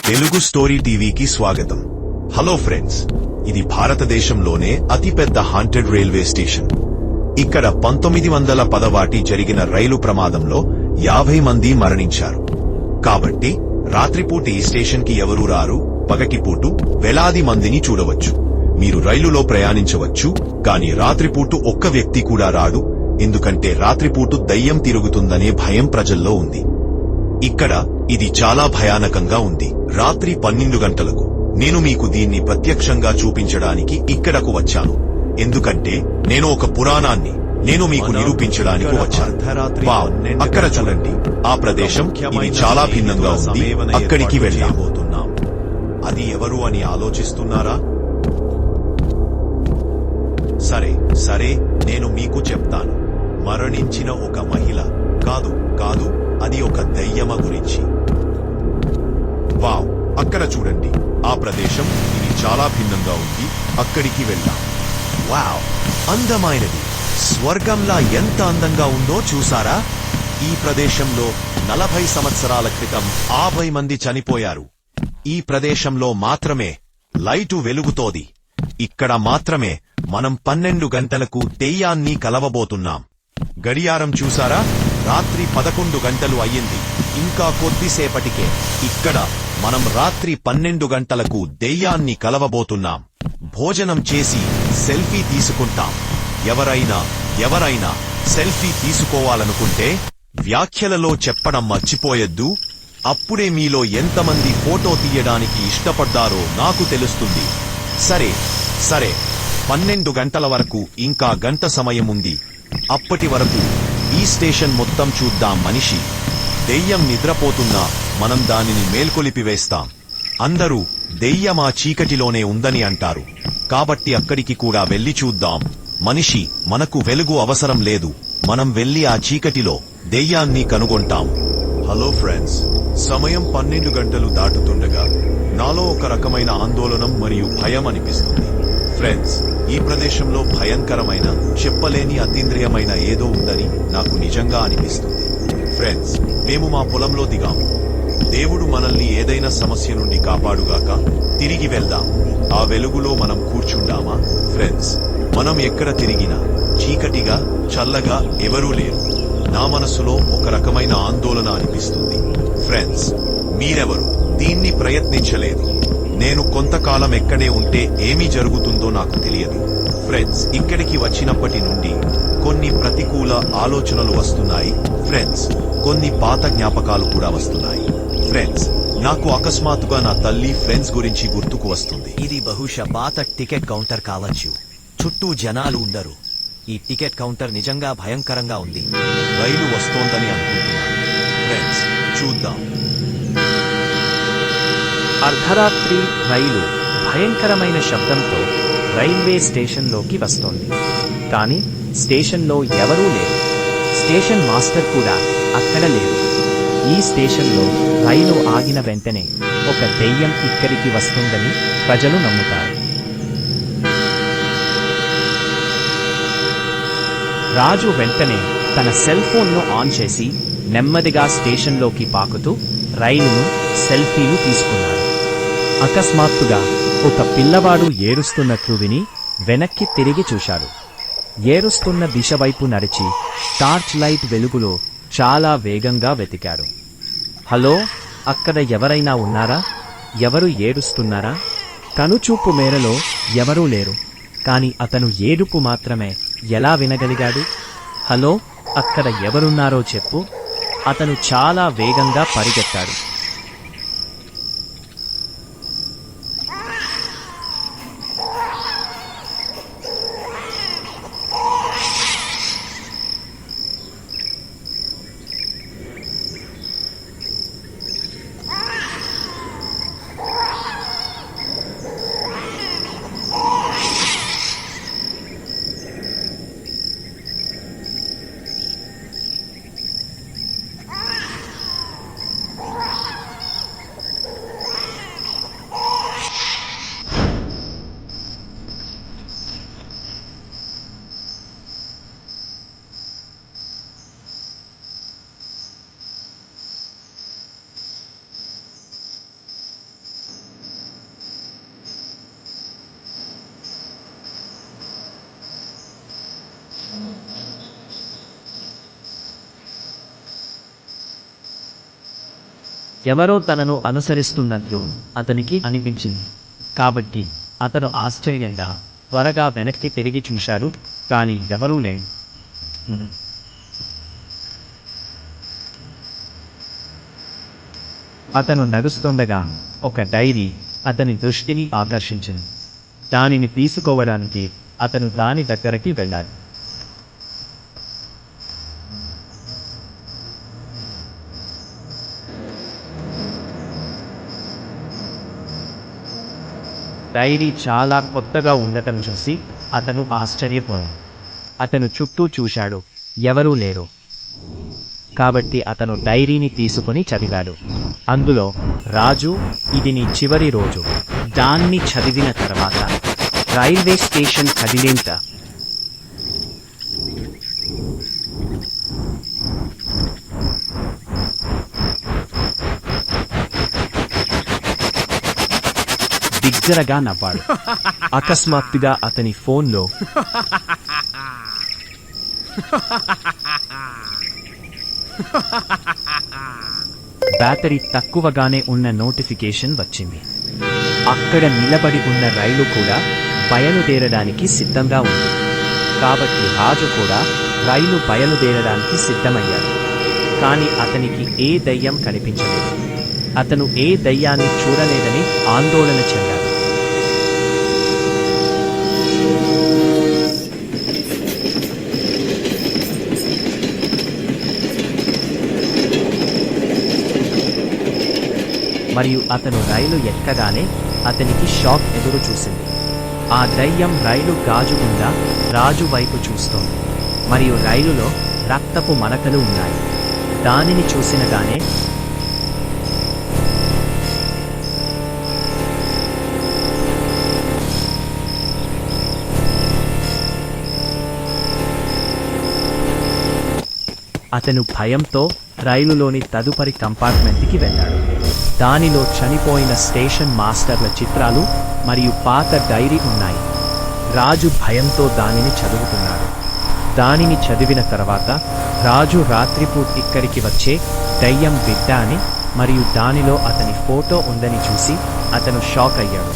Telugu story టీవీకి స్వాగతం. Hello friends, ఇది భారతదేశంలోనే అతిపెద్ద హాంటెడ్ రైల్వే స్టేషన్. ఇక్కడ 1910 జరిగిన రైలు ప్రమాదంలో 50 మంది మరణించారు. కాబట్టి రాత్రిపూట ఈ స్టేషన్ కి ఎవరూ రారు, పగటిపూట వేలాది మందిని చూడవచ్చు. మీరు రైలులో ప్రయాణించవచ్చు, కానీ రాత్రిపూట ఒక్క వ్యక్తి కూడా రాడు, ఎందుకంటే రాత్రిపూట దయ్యం తిరుగుతుందనే భయం ప్రజల్లో ఉంది. ఇక్కడ ఇది చాలా భయానకంగా ఉంది. రాత్రి 12 గంటలకు నేను మీకు దీన్ని ప్రత్యక్షంగా చూపించడానికి ఇక్కడకు వచ్చాను, ఎందుకంటే నేను ఒక పురాణాన్ని నేను మీకు నిరూపించడానికి వచ్చాను. వావ్, అక్కడ చూడండి, ఆ ప్రదేశం ఇది చాలా భిన్నంగా ఉంది. అక్కడికి వెళ్ళబోతున్నాం. అది ఎవరు అని ఆలోచిస్తున్నారా? సరే సరే, నేను మీకు చెప్తాను. మరణించిన ఒక మహిళ కాదు కాదు అది ఒక దయ్యమ గురించి. వావ్, అక్కడ చూడండి, ఆ ప్రదేశం ఇది చాలా భిన్నంగా ఉంది. అక్కడికి వెళ్దాం. వావ్, అందమైనది. స్వర్గంలా ఎంత అందంగా ఉందో చూసారా? ఈ ప్రదేశంలో 40 సంవత్సరాల క్రితం 50 మంది చనిపోయారు. ఈ ప్రదేశంలో మాత్రమే లైటు వెలుగుతోంది. ఇక్కడ మాత్రమే మనం 12 గంటలకు దెయ్యాన్ని కలవబోతున్నాం. గడియారం చూసారా? రాత్రి 11 గంటలు అయ్యింది. ఇంకా కొద్దిసేపటికే ఇక్కడ మనం రాత్రి 12 గంటలకు దెయ్యాన్ని కలవబోతున్నాం. భోజనం చేసి సెల్ఫీ తీసుకుంటాం. ఎవరైనా సెల్ఫీ తీసుకోవాలనుకుంటే వ్యాఖ్యలలో చెప్పడం మర్చిపోయొద్దు. అప్పుడే మీలో ఎంతమంది ఫోటో తీయడానికి ఇష్టపడ్డారో నాకు తెలుస్తుంది. సరే సరే, 12 గంటల వరకు ఇంకా గంట సమయం ఉంది. అప్పటి వరకు ఈ స్టేషన్ మొత్తం చూద్దాం. మనిషి దెయ్యం నిద్రపోతున్నా మనం దానిని మేల్కొలిపివేస్తాం. అందరూ దెయ్యం ఆ చీకటిలోనే ఉందని అంటారు, కాబట్టి అక్కడికి కూడా వెళ్లి చూద్దాం. మనిషి, మనకు వెలుగు అవసరం లేదు, మనం వెళ్లి ఆ చీకటిలో దెయ్యాన్ని కనుగొంటాం. హలో ఫ్రెండ్స్, సమయం 12 గంటలు దాటుతుండగా నాలో ఒక రకమైన ఆందోళన మరియు భయం అనిపిస్తుంది. ఫ్రెండ్స్, ఈ ప్రదేశంలో భయంకరమైన, చెప్పలేని అతీంద్రియమైన ఏదో ఉందని నాకు నిజంగా అనిపిస్తుంది. ఫ్రెండ్స్, మేము మా పొలంలో దిగాము. దేవుడు మనల్ని ఏదైనా సమస్య నుండి కాపాడుగాక. తిరిగి వెళ్దాం. ఆ వెలుగులో మనం కూర్చుందామా? ఫ్రెండ్స్, మనం ఎక్కడ తిరిగినా చీకటిగా, చల్లగా ఎవరూ లేరు. నా మనసులో ఒక రకమైన ఆందోళన అనిపిస్తుంది. ఫ్రెండ్స్, మీరెవరు దీన్ని ప్రయత్నించలేదు? నేను కొంతకాలం ఎక్కడే ఉంటే ఏమి జరుగుతుందో నాకు తెలియదు. ఫ్రెండ్స్, ఇక్కడికి వచ్చినప్పటి నుండి కొన్ని ప్రతికూల ఆలోచనలు వస్తున్నాయి. ఫ్రెండ్స్, కొన్ని పాత జ్ఞాపకాలు కూడా వస్తున్నాయి. ఫ్రెండ్స్, నాకు అకస్మాత్తుగా నా తల్లి ఫ్రెండ్స్ గురించి గుర్తుకు వస్తుంది. ఇది బహుశా పాత టికెట్ కౌంటర్ కావచ్చు. చుట్టూ జనాలు ఉండరు. ఈ టికెట్ కౌంటర్ నిజంగా భయంకరంగా ఉంది. రైలు వస్తోందని అనుకుంటున్నాను. ఫ్రెండ్స్, చూద్దాం. అర్ధరాత్రి రైలు భయంకరమైన శబ్దంతో రైల్వే స్టేషన్లోకి వస్తోంది. కానీ స్టేషన్లో ఎవరూ లేరు. స్టేషన్ మాస్టర్ కూడా అక్కడ లేరు. ఈ స్టేషన్లో రైలు ఆగిన వెంటనే ఒక దెయ్యం ఇక్కడికి వస్తుందని ప్రజలు నమ్ముతారు. రాజు వెంటనే తన సెల్ ఫోన్ను ఆన్ చేసి నెమ్మదిగా స్టేషన్లోకి పాకుతూ రైలును సెల్ఫీలు తీసుకున్నాడు. అకస్మాత్తుగా ఒక పిల్లవాడు ఏడుస్తున్నట్లు విని వెనక్కి తిరిగి చూశాడు. ఏడుస్తున్న దిశ వైపు నడిచి టార్చ్ లైట్ వెలుగులో చాలా వేగంగా వెతికాడు. హలో, అక్కడ ఎవరైనా ఉన్నారా? ఎవరు ఏడుస్తున్నారా? కనుచూపు మేరలో ఎవరూ లేరు. కాని అతను ఏడుపు మాత్రమే ఎలా వినగలిగాడు? హలో, అక్కడ ఎవరున్నారో చెప్పు. అతను చాలా వేగంగా పరిగెత్తాడు. ఎవరో తనను అనుసరిస్తున్నట్లు అతనికి అనిపించింది. కాబట్టి అతను ఆశ్చర్యంగా త్వరగా వెనక్కి తిరిగి చూశాడు, కానీ ఎవరూ లేరు. అతను నడుస్తుండగా ఒక డైరీ అతని దృష్టిని ఆకర్షించింది. దానిని తీసుకోవడానికి అతను దాని దగ్గరికి వెళ్ళాడు. డైరీ చాలా కొత్తగా ఉండటం చూసి అతను ఆశ్చర్యపోయాడు. అతను చుట్టూ చూశాడు, ఎవరూ లేరు. కాబట్టి అతను డైరీని తీసుకుని చదివాడు. అందులో, రాజు, ఇది నీ చివరి రోజు. దాన్ని చదివిన తర్వాత రైల్వే స్టేషన్ కదిలేంత. బిగ్గరగా నవ్వాడు. అకస్మాత్తుగా అతని ఫోన్లో బ్యాటరీ తక్కువగానే ఉన్న నోటిఫికేషన్ వచ్చింది. అక్కడ నిలబడి ఉన్న రైలు కూడా బయలుదేరడానికి సిద్ధంగా ఉంది. కాబట్టి రాజు కూడా రైలు బయలుదేరడానికి సిద్ధమయ్యాడు. కానీ అతనికి ఏ దయ్యం కనిపించలేదు. అతను ఏ దయ్యాన్ని చూడలేదని ఆందోళన చెందాడు. మరియు అతను రైలు ఎక్కగానే అతనికి షాక్ ఎదురు చూసింది. ఆ దయ్యం రైలు గాజు గుండా రాజు వైపు చూస్తోంది. మరియు రైలులో రక్తపు మరకలు ఉన్నాయి. దానిని చూసినగానే అతను భయంతో రైలులోని తదుపరి కంపార్ట్మెంట్కి వెళ్ళాడు. దానిలో చనిపోయిన స్టేషన్ మాస్టర్ల చిత్రాలు మరియు పాత డైరీ ఉన్నాయి. రాజు భయంతో దానిని చదువుతున్నాడు. దానిని చదివిన తర్వాత రాజు రాత్రిపూట ఇక్కడికి వచ్చే దయ్యం బిడ్డ అని మరియు దానిలో అతని ఫోటో ఉందని చూసి అతను షాక్ అయ్యాడు.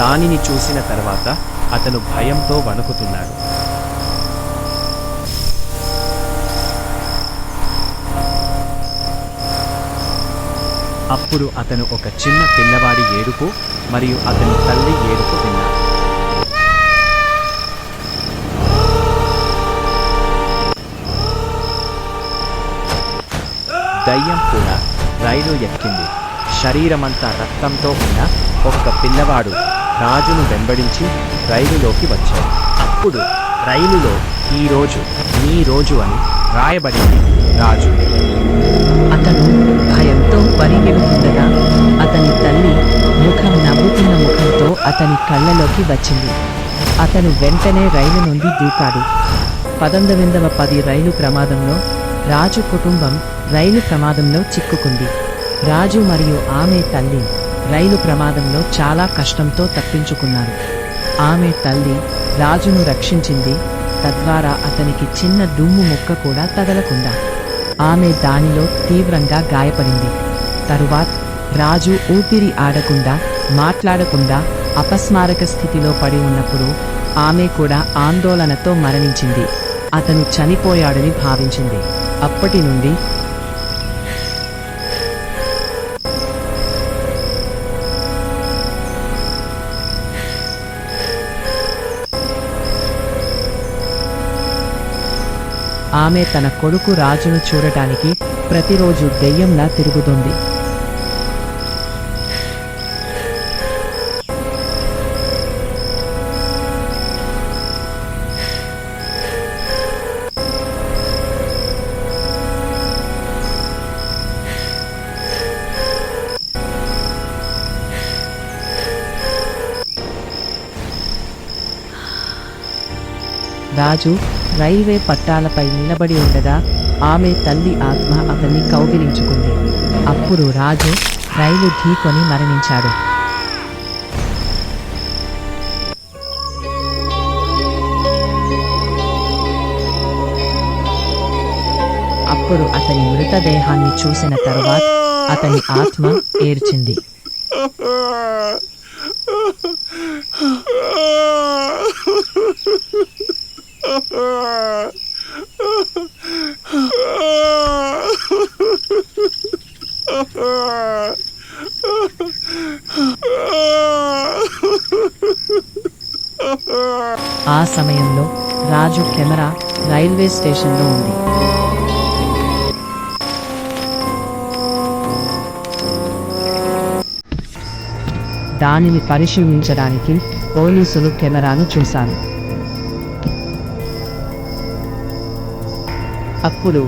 దానిని చూసిన తర్వాత అతను భయంతో వణుకుతున్నాడు. అప్పుడు అతను ఒక చిన్న పిల్లవాడి ఏడుపు మరియు అతని తల్లి ఏడుపు విన్నాడు. దయ్యం కూడా రైలు ఎక్కింది. శరీరమంతా రక్తంతో ఉన్న ఒక్క పిల్లవాడు రాజును వెంబడించి రైలులోకి వచ్చాడు. అప్పుడు రైలులో ఈ రోజు నీ రోజు అని రాయబడింది. రాజు అతను భయంతో పరిగెడుతుండగా అతని తల్లి ముఖం నవ్వుతున్న ముఖంతో అతని కళ్ళలోకి వచ్చింది. అతను వెంటనే రైలు నుండి దూకాడు. 1910 రైలు ప్రమాదంలో రాజు కుటుంబం రైలు ప్రమాదంలో చిక్కుకుంది. రాజు మరియు ఆమె తల్లి రైలు ప్రమాదంలో చాలా కష్టంతో తప్పించుకున్నారు. ఆమె తల్లి రాజును రక్షించింది, తద్వారా అతనికి చిన్న దుమ్ము ముక్క కూడా తగలకుండా. ఆమె దానిలో తీవ్రంగా గాయపడింది. తరువాత రాజు ఊపిరి ఆడకుండా, మాట్లాడకుండా అపస్మారక స్థితిలో పడి ఉన్నప్పుడు ఆమె కూడా ఆందోళనతో మరణించింది. అతను చనిపోయాడని భావించింది. అప్పటి నుండి ఆమె తన కొడుకు రాజును చూడటానికి ప్రతిరోజు దెయ్యంలా తిరుగుతుంది. రాజు రైల్వే పట్టాలపై నిలబడి ఉండగా ఆమె తల్లి ఆత్మ అతన్ని కౌగిలించుకుంది. అప్పుడు రాజు రైలు ఢీకొని మరణించాడు. అప్పుడు అతని మృతదేహాన్ని చూసిన తరువాత అతని ఆత్మ ఏడ్చింది. ఆ సమయంలో రాజు కెమెరా రైల్వే స్టేషన్లో ఉంది. దానిని పరిశీలించడానికి పోలీసులు కెమెరాను చూశారు. అప్పుడు